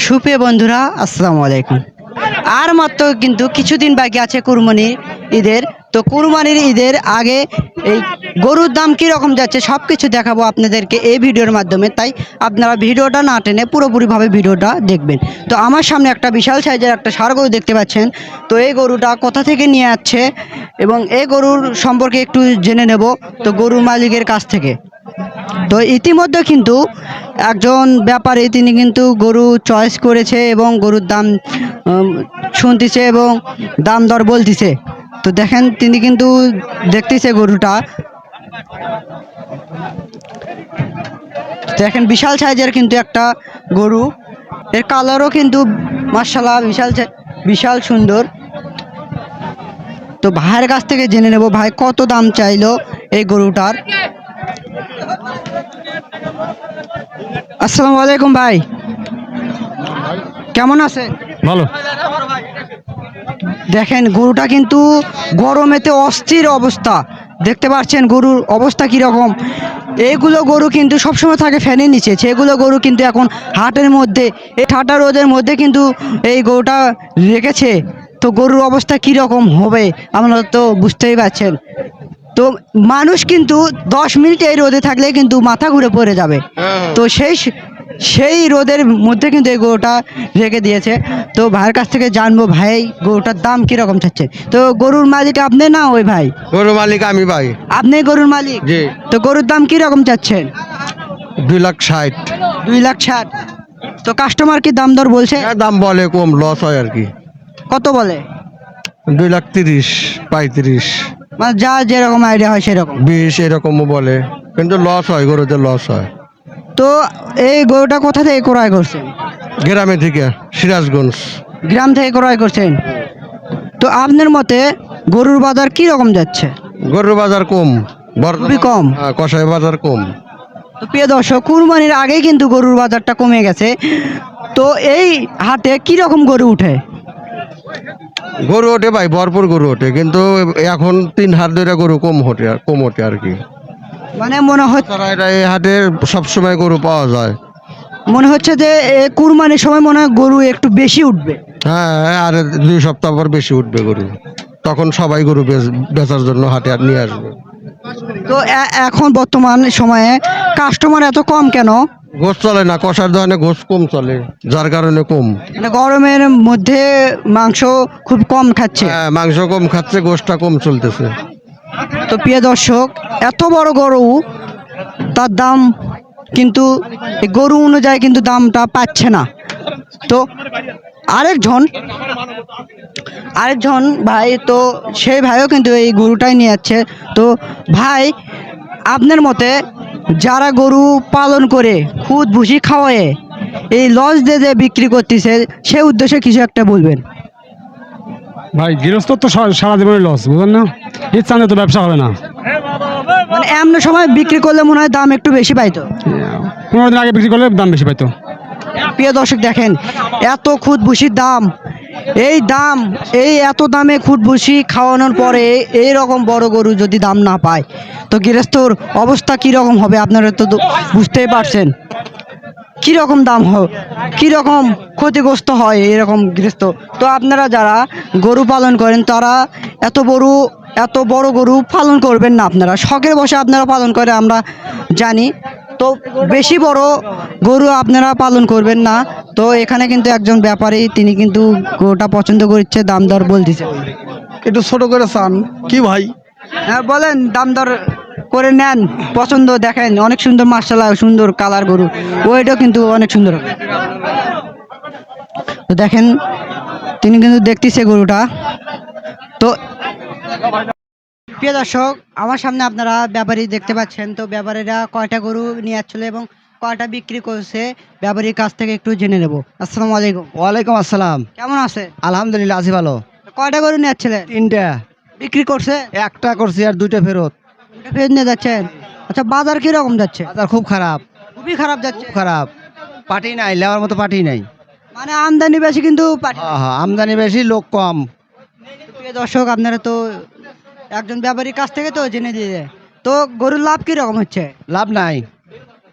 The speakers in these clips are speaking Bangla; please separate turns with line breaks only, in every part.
সুপ্রিয় বন্ধুরা, আসসালামু আলাইকুম। আর মাত্র কিন্তু কিছুদিন বাকি আছে কুরবানির ঈদের। তো কুরবানির ঈদের আগে এই গরুর দাম কীরকম যাচ্ছে সব কিছু দেখাবো আপনাদেরকে এই ভিডিওর মাধ্যমে। তাই আপনারা ভিডিওটা না টেনে পুরোপুরিভাবে ভিডিওটা দেখবেন। তো আমার সামনে একটা বিশাল সাইজের একটা ষাঁড় গরু দেখতে পাচ্ছেন। তো এই গরুটা কোথা থেকে নিয়ে আসছে এবং এই গরুর সম্পর্কে একটু জেনে নেব তো গরুর মালিকের কাছ থেকে। তো ইতিমধ্যে কিন্তু একজন ব্যাপারী তিনি কিন্তু গরু চয়েস করেছে এবং গরুর দাম শুনতেছে এবং দাম দর বলতেছে। তো দেখেন তিনি কিন্তু দেখতেছে গরুটা, দেখেন বিশাল সাইজের কিন্তু একটা গরু, এর কালারও কিন্তু মাশাআল্লাহ বিশাল সুন্দর। তো ভাইয়ের কাছ থেকে জেনে নেব ভাই কত দাম চাইলো এই গরুটার। আসসালামু আলাইকুম ভাই, কেমন আছে?
ভালো।
দেখেন গরুটা কিন্তু গরমেতে অস্থির অবস্থা, দেখতে পাচ্ছেন গরুর অবস্থা কীরকম। এইগুলো গরু কিন্তু সবসময় থাকে ফ্যানের নিচে, সেগুলো গরু কিন্তু এখন হাটের মধ্যে এই ঠান্ডা রোদের মধ্যে কিন্তু এই গরুটা রেখেছে। তো গরুর অবস্থা কীরকম হবে আপনারা তো বুঝতেই পারছেন। তো মানুষ কিন্তু 10 মিনিট এই রোদে থাকলে কিন্তু মাথা ঘুরে পড়ে যাবে। তো সেই রোদের মধ্যে কিন্তু এই গরুটা রেখে দিয়েছে। তো ভাইয়ের কাছ থেকে জানবো ভাই গরুটার দাম কিরকম চাচ্ছে। তো গরুর মালিক আপনি না ওই ভাই?
গরু মালিক আমি ভাই।
আপনি গরুর মালিক?
জি।
তো গরুর দাম কিরকম চাচ্ছেন?
2,60,000।
2,60,000। তো কাস্টমার কি দাম দর বলছে?
দাম বলে কম, লস হয় আর কি।
কত বলে?
2,30,000, 35,000,
মানে যা যেরকম আইডিয়া হয় সেরকম
20 এরকমও বলে, কিন্তু লস হয়, গরুতে লস হয়।
তো এই গরুটা কোথা থেকে ক্রয় করছেন?
গ্রামে থেকে, সিরাজগঞ্জ।
গ্রাম থেকে ক্রয় করছেন। তো আপনার মতে গরুর বাজার কি রকম যাচ্ছে?
গরুর বাজার কম,
খুবই কম।
কষাই বাজার কম।
তো প্রিয় দর্শক, কুরবানির আগেই কিন্তু গরুর বাজারটা কমে গেছে। তো এই হাটে কি রকম গরু উঠে?
গরু ওঠে ভাই, ভরপুর গরু ওঠে, কিন্তু এখন 3 হাত ধরে গরু কম ওঠে আর কি।
মানে মনে হচ্ছে
এই হাটে সবসময় গরু পাওয়া যায়।
যে কুরবানির সময় মনে হয় গরু একটু বেশি উঠবে।
হ্যাঁ, আর 2 সপ্তাহ পর বেশি উঠবে গরু, তখন সবাই গরু বেচার জন্য হাটে আর নিয়ে আসবে।
তো এখন বর্তমান সময়ে কাস্টমার এত কম কেন?
গোশ চলে না, কষার দোকানে গোশ কম চলে, যার কারণে কম।
মানে গরমের মধ্যে মাংস খুব কম খাচ্ছে।
হ্যাঁ, মাংস কম খাচ্ছে, গোশটা কম চলতেছে।
তো প্রিয় দর্শক, এত বড় গরু তার দাম কিন্তু গরু অনুযায়ী কিন্তু দামটা পাচ্ছে না। তো আরেকজন ভাই, তো সেই ভাইও কিন্তু এই গরুটাই নিয়ে যাচ্ছে। তো ভাই আপনার মতে যারা গরু পালন করে খুদ ভুসি খাওয়ায় এই লস দিয়ে যে বিক্রি করতেছে সে উদ্দেশ্যে কিছু একটা বলবেন।
ভাই গৃহস্থ তো সারা জীবনের লস, বুঝলেন না? ইচ্ছা তো ব্যবসা হবে না।
মানে এমন সময় বিক্রি করলে মনে হয় দাম একটু বেশি পাইতো।
15 দিন আগে বিক্রি করলে দাম বেশি পাইতো।
প্রিয় দর্শক দেখেন এত খুদ ভুসির দাম, এই এত দামে খুদ ভুসি খাওয়ানোর পরে এই রকম বড় গরু যদি দাম না পায় তো গৃহস্থর অবস্থা কীরকম হবে আপনারা তো বুঝতেই পারছেন। কীরকম দাম কীরকম ক্ষতিগ্রস্ত হয় এরকম গৃহস্থ। তো আপনারা যারা গরু পালন করেন তারা এত বড় গরু পালন করবেন না, আপনারা শখের বসে আপনারা পালন করে আমরা জানি। তো বেশি বড় গরু আপনারা পালন করবেন না। তো এখানে কিন্তু একজন ব্যাপারী তিনি কিন্তু গরুটা পছন্দ করছে, দাম দর বলতেছে।
একটু ছোট করে চান কি ভাই?
হ্যাঁ বলেন, দাম দর করে নেন, পছন্দ দেখেন অনেক সুন্দর, মাশাআল্লাহ সুন্দর কালার গরু, ওইটাও কিন্তু অনেক সুন্দর। তো দেখেন তিনি কিন্তু দেখতেছে গরুটা। তো প্রিয় দর্শক, আমার সামনে আপনারা ব্যাপারী দেখতে পাচ্ছেন। তো ব্যাপারীরা কয়টা গরু নিয়ে আসছিল এবং কয়টা বিক্রি করছে ব্যাপারীর কাছ থেকে একটু জেনে নেব। আসসালামু আলাইকুম।
ওয়ালাইকুম আসসালাম।
কেমন আছে?
আলহামদুলিল্লাহ আছি ভালো।
কয়টা গরু নিয়ে আসছিলেন?
3টা।
বিক্রি করছে?
একটা করছি আর 2টা ফেরত।
ফেরত নিয়ে যাচ্ছেন? আচ্ছা, বাজার কিরকম যাচ্ছে?
বাজার খুব খারাপ,
খুবই খারাপ যাচ্ছে।
খারাপ। পার্টি নাই, লেওয়ার মতো পার্টি নাই।
মানে আমদানি বেশি কিন্তু
হ্যাঁ, আমদানি বেশি, লোক কম।
প্রিয় দর্শক, আপনারা তো একজন ব্যাপারীর কাছ থেকে তো জেনে দিয়ে, তো গরুর লাভ কিরকম হচ্ছে?
লাভ নাই,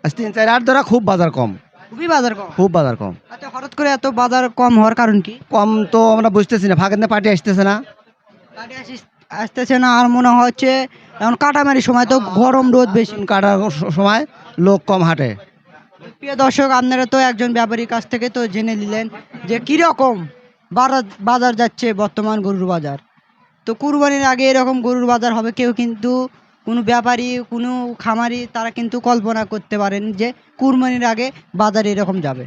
3-4 হাট ধরা খুব বাজার কম।
খুবই বাজার কম।
খুব বাজার কম।
আচ্ছা, হঠাৎ করে এত বাজার কম হওয়ার কারণ কি?
কম তো আমরা বুঝতেছি না, ফাঁকের পার্টি আসতেছে না।
আসতেছে না, আর মনে হচ্ছে এখন কাটামারি সময় তো গরম রোদ বেশি।
চুন কাটার সময় লোক কম হাঁটে।
প্রিয় দর্শক, আপনারা তো একজন ব্যাপারীর কাছ থেকে তো জেনে নিলেন যে কিরকম বাজার যাচ্ছে বর্তমান গরুর বাজার। তো কুরবানির আগে এরকম গরুর বাজার হবে কেউ কিন্তু কোনো ব্যাপারী কোনো খামারি তারা কিন্তু কল্পনা করতে পারেন যে কুরবানির আগে বাজার এরকম যাবে।